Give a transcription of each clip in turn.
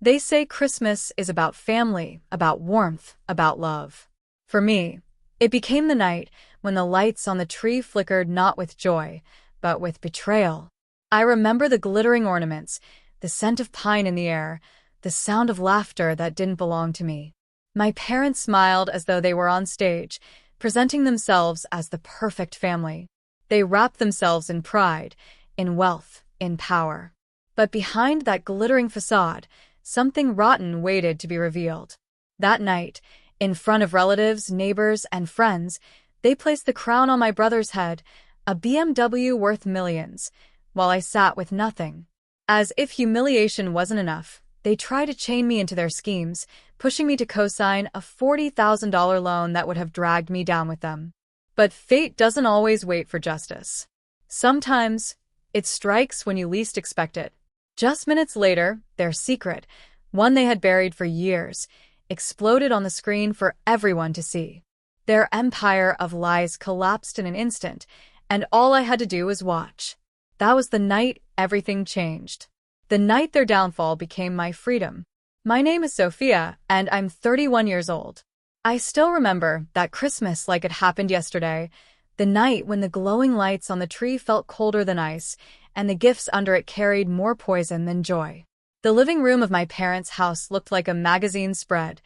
They say Christmas is about family, about warmth, about love. For me, it became the night when the lights on the tree flickered not with joy, but with betrayal. I remember the glittering ornaments, the scent of pine in the air, the sound of laughter that didn't belong to me. My parents smiled as though they were on stage, presenting themselves as the perfect family. They wrapped themselves in pride, in wealth, in power. But behind that glittering facade, something rotten waited to be revealed. That night, in front of relatives, neighbors, and friends, they placed the crown on my brother's head, a BMW worth millions, while I sat with nothing. As if humiliation wasn't enough, they tried to chain me into their schemes, pushing me to co-sign a $40,000 loan that would have dragged me down with them. But fate doesn't always wait for justice. Sometimes, it strikes when you least expect it. Just minutes later, their secret, one they had buried for years, exploded on the screen for everyone to see. Their empire of lies collapsed in an instant, and all I had to do was watch. That was the night everything changed. The night their downfall became my freedom. My name is Sophia, and I'm 31 years old. I still remember that Christmas like it happened yesterday, the night when the glowing lights on the tree felt colder than ice, and the gifts under it carried more poison than joy. The living room of my parents' house looked like a magazine spread.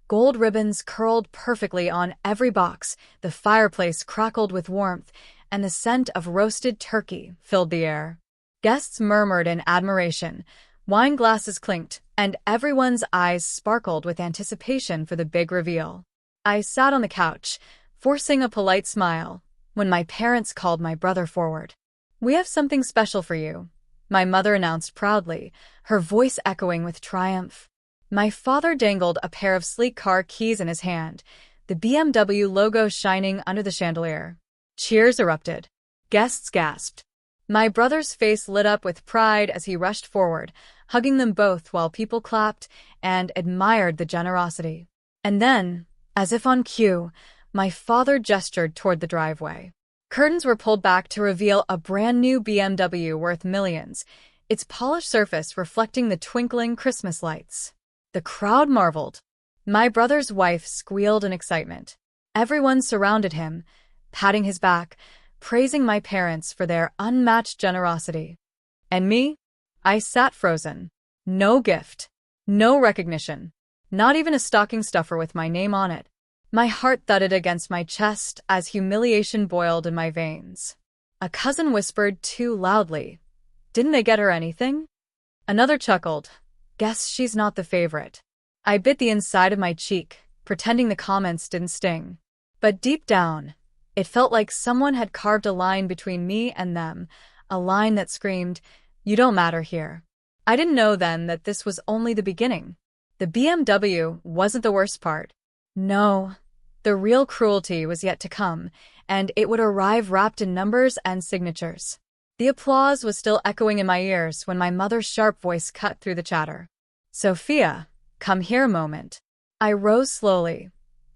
Gold ribbons curled perfectly on every box, the fireplace crackled with warmth, and the scent of roasted turkey filled the air. Guests murmured in admiration, wine glasses clinked, and everyone's eyes sparkled with anticipation for the big reveal. I sat on the couch, forcing a polite smile, when my parents called my brother forward. "We have something special for you," my mother announced proudly, her voice echoing with triumph. My father dangled a pair of sleek car keys in his hand, the BMW logo shining under the chandelier. Cheers erupted. Guests gasped. My brother's face lit up with pride as he rushed forward, hugging them both while people clapped and admired the generosity. And then, as if on cue, my father gestured toward the driveway. Curtains were pulled back to reveal a brand new BMW worth millions, its polished surface reflecting the twinkling Christmas lights. The crowd marveled. My brother's wife squealed in excitement. Everyone surrounded him, patting his back, praising my parents for their unmatched generosity. And me? I sat frozen. No gift. No recognition. Not even a stocking stuffer with my name on it. My heart thudded against my chest as humiliation boiled in my veins. A cousin whispered too loudly, "Didn't they get her anything?" Another chuckled, "Guess she's not the favorite." I bit the inside of my cheek, pretending the comments didn't sting. But deep down, it felt like someone had carved a line between me and them, a line that screamed, "You don't matter here." I didn't know then that this was only the beginning. The BMW wasn't the worst part. No, the real cruelty was yet to come, and it would arrive wrapped in numbers and signatures. The applause was still echoing in my ears when my mother's sharp voice cut through the chatter. "Sophia, come here a moment." I rose slowly,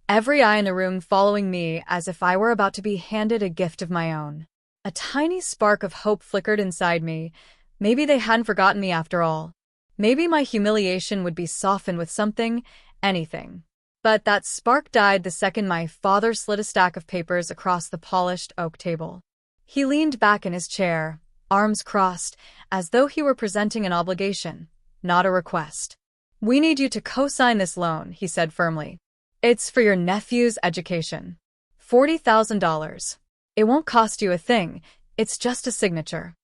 every eye in the room following me as if I were about to be handed a gift of my own. A tiny spark of hope flickered inside me. Maybe they hadn't forgotten me after all. Maybe my humiliation would be softened with something, anything. But that spark died the second my father slid a stack of papers across the polished oak table. He leaned back in his chair, arms crossed, as though he were presenting an obligation, not a request. "We need you to co-sign this loan," he said firmly. "It's for your nephew's education. $40,000. It won't cost you a thing, it's just a signature."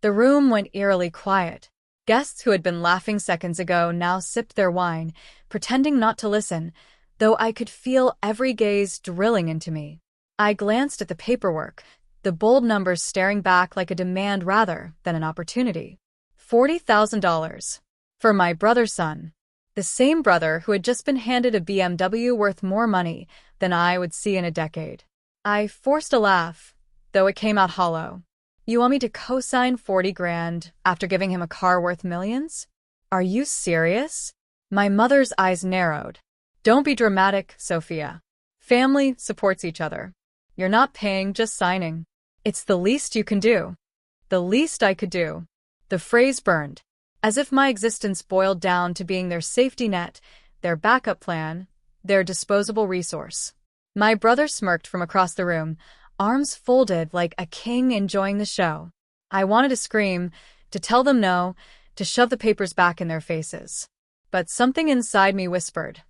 The room went eerily quiet. Guests who had been laughing seconds ago now sipped their wine, pretending not to listen, though I could feel every gaze drilling into me. I glanced at the paperwork, the bold numbers staring back like a demand rather than an opportunity. $40,000. For my brother's son. The same brother who had just been handed a BMW worth more money than I would see in a decade. I forced a laugh, though it came out hollow. "You want me to co-sign 40 grand after giving him a car worth millions? Are you serious?" My mother's eyes narrowed. "Don't be dramatic, Sophia. Family supports each other. You're not paying, just signing. It's the least you can do." The least I could do. The phrase burned. as if my existence boiled down to being their safety net, their backup plan, their disposable resource. My brother smirked from across the room, arms folded like a king enjoying the show. I wanted to scream, to tell them no, to shove the papers back in their faces. But something inside me whispered,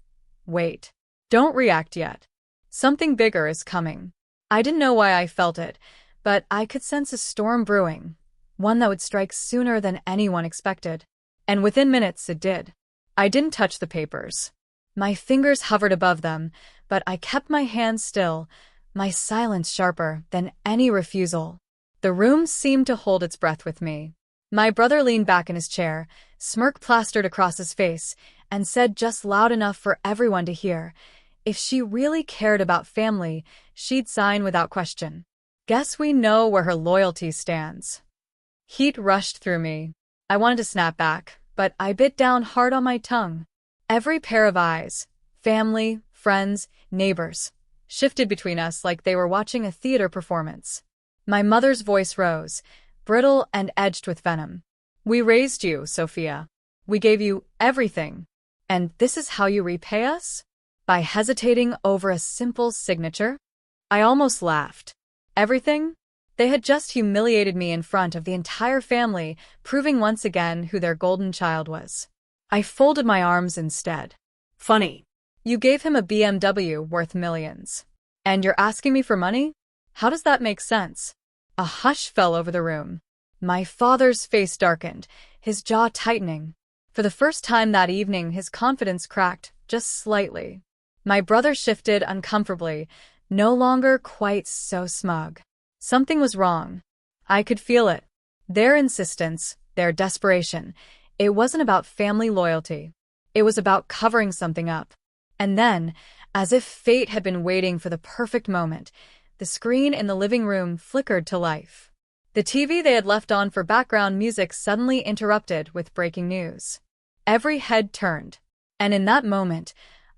"Wait. Don't react yet. Something bigger is coming." I didn't know why I felt it, but I could sense a storm brewing, one that would strike sooner than anyone expected. And within minutes it did. I didn't touch the papers. My fingers hovered above them, but I kept my hands still, my silence sharper than any refusal. The room seemed to hold its breath with me. My brother leaned back in his chair, smirk plastered across his face, and said just loud enough for everyone to hear, "If she really cared about family, she'd sign without question. Guess we know where her loyalty stands." Heat rushed through me. I wanted to snap back, but I bit down hard on my tongue. Every pair of eyes, family, friends, neighbors, shifted between us like they were watching a theater performance. My mother's voice rose, brittle and edged with venom. "We raised you, Sophia. We gave you everything. And this is how you repay us? By hesitating over a simple signature?" I almost laughed. Everything? They had just humiliated me in front of the entire family, proving once again who their golden child was. I folded my arms instead. "Funny. You gave him a BMW worth millions. And you're asking me for money? How does that make sense?" A hush fell over the room. My father's face darkened, his jaw tightening. For the first time that evening, his confidence cracked, just slightly. My brother shifted uncomfortably, no longer quite so smug. Something was wrong. I could feel it. Their insistence, their desperation. It wasn't about family loyalty. It was about covering something up. And then, as if fate had been waiting for the perfect moment, the screen in the living room flickered to life. The TV they had left on for background music suddenly interrupted with breaking news. Every head turned, and in that moment,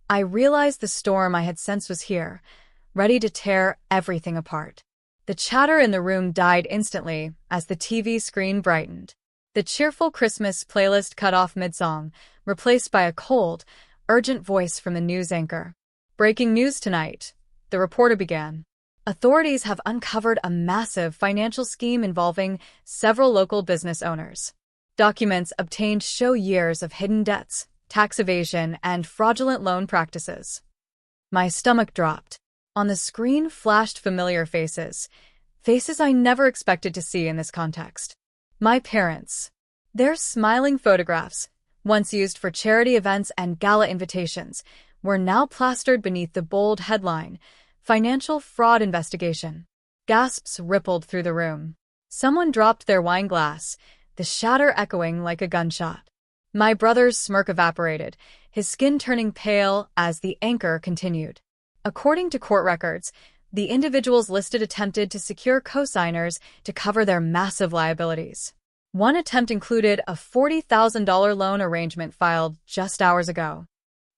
I realized the storm I had sensed was here, ready to tear everything apart. The chatter in the room died instantly as the TV screen brightened. The cheerful Christmas playlist cut off mid-song, replaced by a cold, urgent voice from the news anchor. "Breaking news tonight," the reporter began. "Authorities have uncovered a massive financial scheme involving several local business owners. Documents obtained show years of hidden debts, tax evasion, and fraudulent loan practices." My stomach dropped. On the screen flashed familiar faces, faces I never expected to see in this context. My parents. Their smiling photographs, once used for charity events and gala invitations, were now plastered beneath the bold headline, "Financial Fraud Investigation." Gasps rippled through the room. Someone dropped their wine glass, the shatter echoing like a gunshot. My brother's smirk evaporated, his skin turning pale as the anchor continued. According to court records, the individuals listed attempted to secure co-signers to cover their massive liabilities. One attempt included a $40,000 loan arrangement filed just hours ago.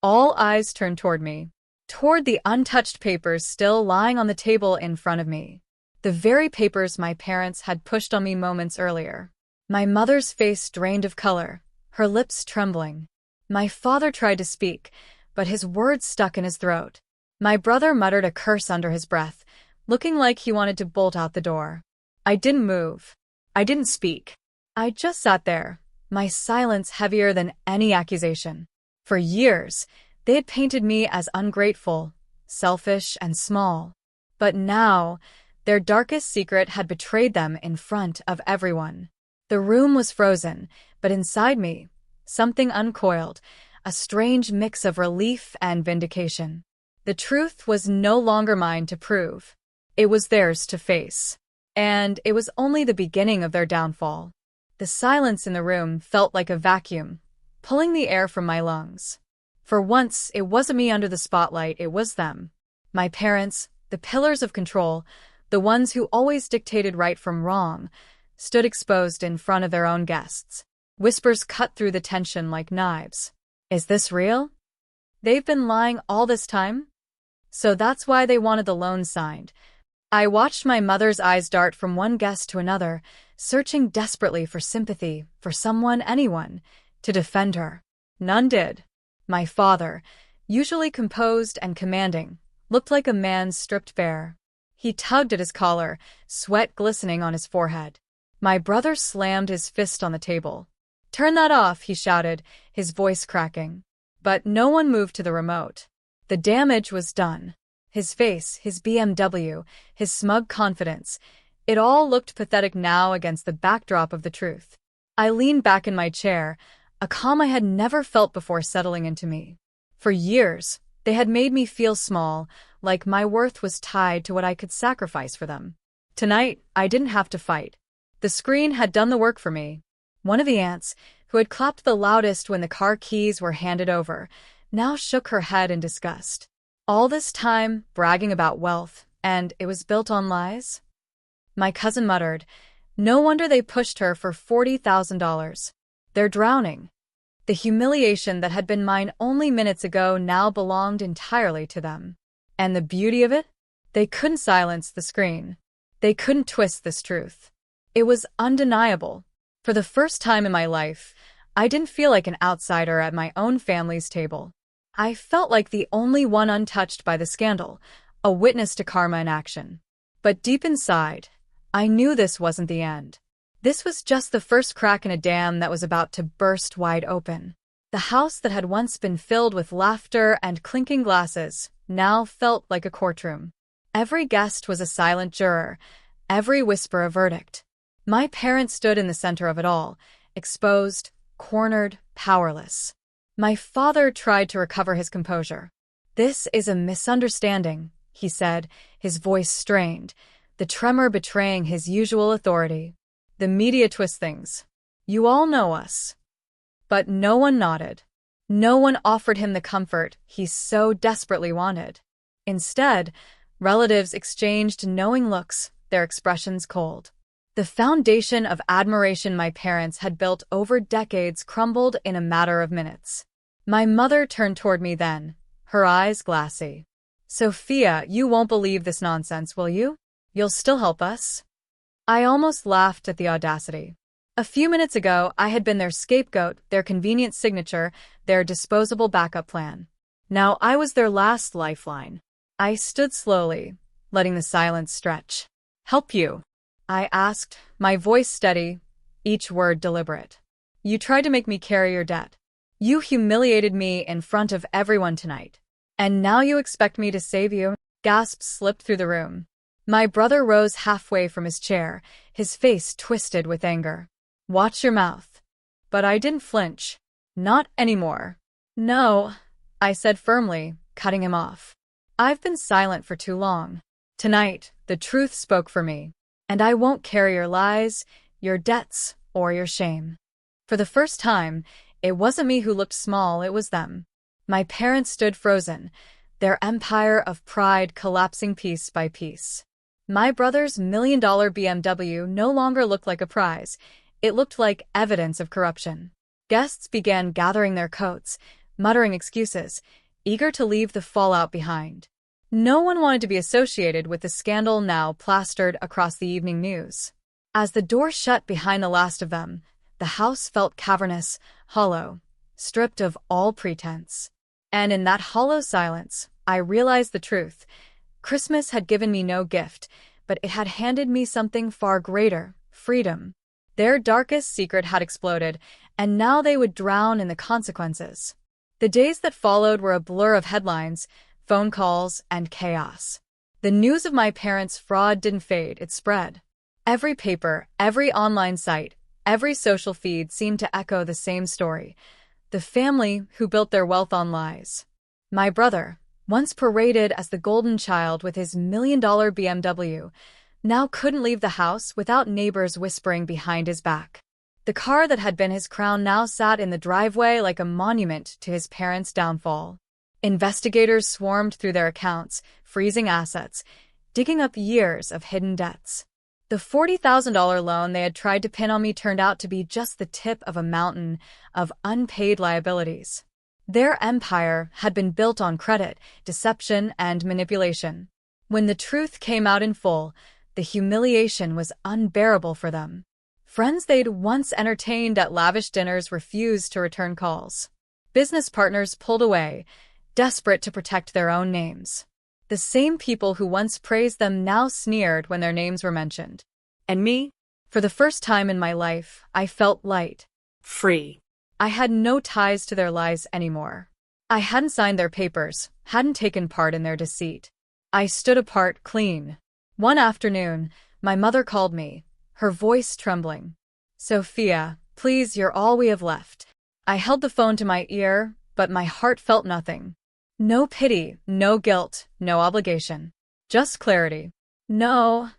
All eyes turned toward me, toward the untouched papers still lying on the table in front of me. The very papers my parents had pushed on me moments earlier. My mother's face drained of color, her lips trembling. My father tried to speak, but his words stuck in his throat. My brother muttered a curse under his breath, looking like he wanted to bolt out the door. I didn't move. I didn't speak. I just sat there, my silence heavier than any accusation. For years, they had painted me as ungrateful, selfish, and small. But now, their darkest secret had betrayed them in front of everyone. The room was frozen, but inside me, something uncoiled, a strange mix of relief and vindication. The truth was no longer mine to prove. It was theirs to face. And it was only the beginning of their downfall. The silence in the room felt like a vacuum, pulling the air from my lungs. For once, it wasn't me under the spotlight, it was them. My parents, the pillars of control, the ones who always dictated right from wrong, stood exposed in front of their own guests. Whispers cut through the tension like knives. Is this real? They've been lying all this time? So that's why they wanted the loan signed. I watched my mother's eyes dart from one guest to another, searching desperately for sympathy, for someone, anyone, to defend her. None did. My father, usually composed and commanding, looked like a man stripped bare. He tugged at his collar, sweat glistening on his forehead. My brother slammed his fist on the table. "Turn that off," he shouted, his voice cracking. But no one moved to the remote. The damage was done. His face, his BMW, his smug confidence, it all looked pathetic now against the backdrop of the truth. I leaned back in my chair, a calm I had never felt before settling into me. For years, they had made me feel small, like my worth was tied to what I could sacrifice for them. Tonight, I didn't have to fight. The screen had done the work for me. One of the aunts, who had clapped the loudest when the car keys were handed over, now shook her head in disgust. All this time, bragging about wealth, and it was built on lies? My cousin muttered, "No wonder they pushed her for $40,000. They're drowning." The humiliation that had been mine only minutes ago now belonged entirely to them. And the beauty of it? They couldn't silence the screen. They couldn't twist this truth. It was undeniable. For the first time in my life, I didn't feel like an outsider at my own family's table. I felt like the only one untouched by the scandal, a witness to karma in action. But deep inside, I knew this wasn't the end. This was just the first crack in a dam that was about to burst wide open. The house that had once been filled with laughter and clinking glasses now felt like a courtroom. Every guest was a silent juror, every whisper a verdict. My parents stood in the center of it all, exposed, cornered, powerless. My father tried to recover his composure. "This is a misunderstanding," he said, his voice strained, the tremor betraying his usual authority. "The media twists things. You all know us." But no one nodded. No one offered him the comfort he so desperately wanted. Instead, relatives exchanged knowing looks, their expressions cold. The foundation of admiration my parents had built over decades crumbled in a matter of minutes. My mother turned toward me then, her eyes glassy. "Sophia, you won't believe this nonsense, will you? You'll still help us?" I almost laughed at the audacity. A few minutes ago, I had been their scapegoat, their convenient signature, their disposable backup plan. Now I was their last lifeline. I stood slowly, letting the silence stretch. "Help you?" I asked, my voice steady, each word deliberate. "You tried to make me carry your debt. You humiliated me in front of everyone tonight. And now you expect me to save you?" Gasps slipped through the room. My brother rose halfway from his chair, his face twisted with anger. "Watch your mouth." But I didn't flinch. "Not anymore." "No," I said firmly, cutting him off. "I've been silent for too long. Tonight, the truth spoke for me. And I won't carry your lies, your debts, or your shame." For the first time, it wasn't me who looked small, it was them. My parents stood frozen, their empire of pride collapsing piece by piece. My brother's $1 million BMW no longer looked like a prize. It looked like evidence of corruption. Guests began gathering their coats, muttering excuses, eager to leave the fallout behind. No one wanted to be associated with the scandal now plastered across the evening news. As the door shut behind the last of them, the house felt cavernous, hollow, stripped of all pretense. And in that hollow silence, I realized the truth. Christmas had given me no gift, but it had handed me something far greater, freedom. Their darkest secret had exploded, and now they would drown in the consequences. The days that followed were a blur of headlines, phone calls, and chaos. The news of my parents' fraud didn't fade, it spread. Every paper, every online site, every social feed seemed to echo the same story. The family who built their wealth on lies. My brother, once paraded as the golden child with his $1 million BMW, now couldn't leave the house without neighbors whispering behind his back. The car that had been his crown now sat in the driveway like a monument to his parents' downfall. Investigators swarmed through their accounts, freezing assets, digging up years of hidden debts. The $40,000 loan they had tried to pin on me turned out to be just the tip of a mountain of unpaid liabilities. Their empire had been built on credit, deception, and manipulation. When the truth came out in full, the humiliation was unbearable for them. Friends they'd once entertained at lavish dinners refused to return calls. Business partners pulled away, desperate to protect their own names. The same people who once praised them now sneered when their names were mentioned. And me? For the first time in my life, I felt light. Free. I had no ties to their lies anymore. I hadn't signed their papers, hadn't taken part in their deceit. I stood apart clean. One afternoon, my mother called me, her voice trembling. "Sophia, please, you're all we have left." I held the phone to my ear, but my heart felt nothing. No pity, no guilt, no obligation. Just clarity. "No,"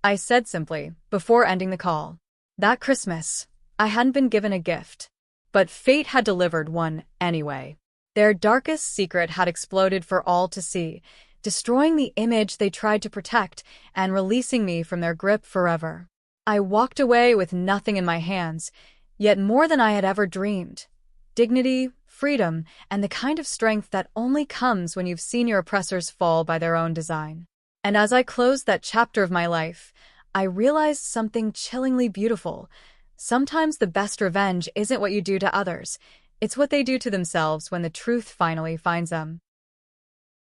I said simply, before ending the call. That Christmas, I hadn't been given a gift. But fate had delivered one anyway. Their darkest secret had exploded for all to see, destroying the image they tried to protect and releasing me from their grip forever. I walked away with nothing in my hands, yet more than I had ever dreamed. Dignity, freedom, and the kind of strength that only comes when you've seen your oppressors fall by their own design. And as I closed that chapter of my life, I realized something chillingly beautiful. Sometimes the best revenge isn't what you do to others, it's what they do to themselves when the truth finally finds them.